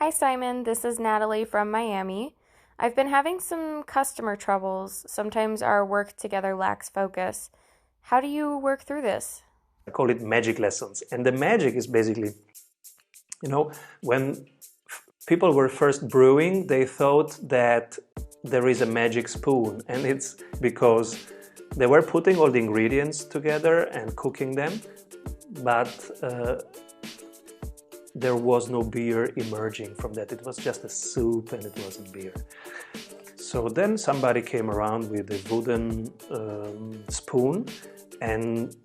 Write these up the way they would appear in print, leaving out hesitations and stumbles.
Hi Simon, this is Natalie from Miami. I've been having some customer troubles. Sometimes our work together lacks focus. How do you work through this? I call it magic lessons. And the magic is basically, when people were first brewing, they thought that there is a magic spoon. And it's because they were putting all the ingredients together and cooking them, but there was no beer emerging from that. It was just a soup and it wasn't beer. So then somebody came around with a wooden spoon and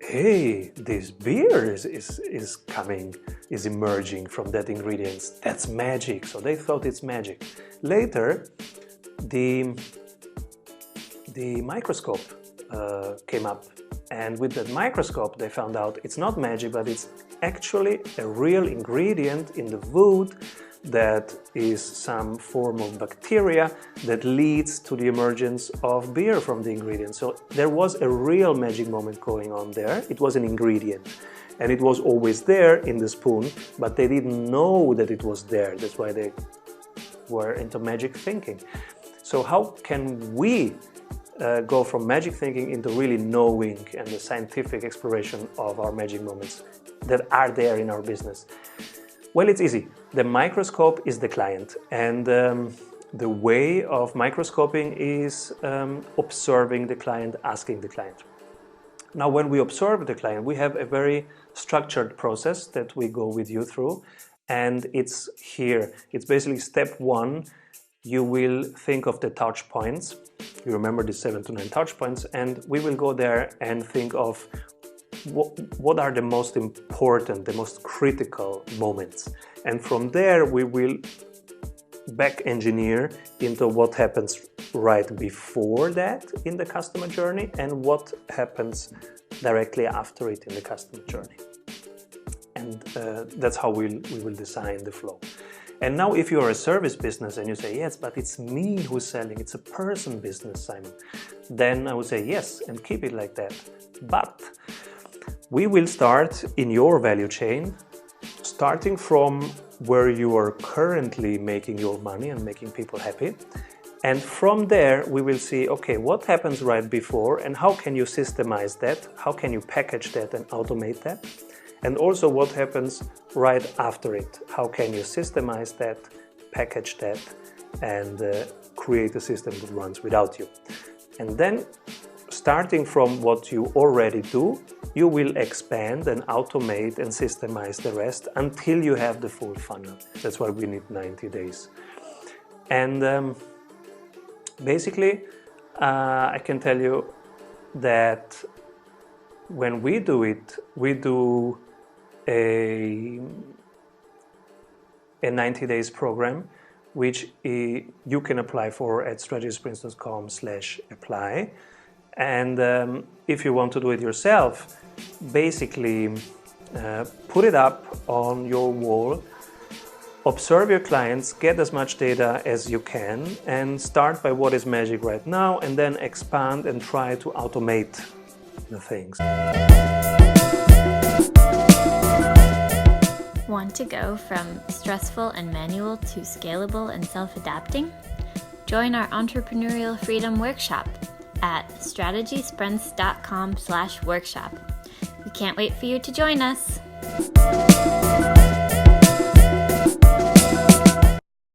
hey, this beer is emerging from that ingredients. That's magic. So they thought it's magic. Later, the microscope came up, and with that microscope they found out it's not magic, but it's actually a real ingredient in the wood that is some form of bacteria that leads to the emergence of beer from the ingredient. So there was a real magic moment going on there. It was an ingredient and it was always there in the spoon, but they didn't know that it was there. That's why they were into magic thinking. So how can we go from magic thinking into really knowing and the scientific exploration of our magic moments that are there in our business? Well, it's easy. The microscope is the client, and the way of microscoping is observing the client, asking the client. Now, when we observe the client, we have a very structured process that we go with you through, and it's here. It's basically step one. You will think of the touch points. You remember the 7 to 9 touch points, and we will go there and think of what are the most important, the most critical moments. And from there, we will back engineer into what happens right before that in the customer journey and what happens directly after it in the customer journey. And that's how we will design the flow. And now if you're a service business and you say, yes, but it's me who's selling, it's a person business, Simon, then I would say yes, and keep it like that. But we will start in your value chain, starting from where you are currently making your money and making people happy. And from there, we will see, okay, what happens right before and how can you systemize that? How can you package that and automate that? And also what happens right after it? How can you systemize that, package that, and create a system that runs without you? And then, starting from what you already do, you will expand and automate and systemize the rest until you have the full funnel. That's why we need 90 days. And basically, I can tell you that when we do it, we do a 90 days program, which you can apply for at strategiesprints.com/apply. And if you want to do it yourself, basically put it up on your wall, observe your clients, get as much data as you can, and start by what is magic right now, and then expand and try to automate the things. Want to go from stressful and manual to scalable and self-adapting? Join our Entrepreneurial Freedom Workshop at strategiesprints.com/workshop. We can't wait for you to join us.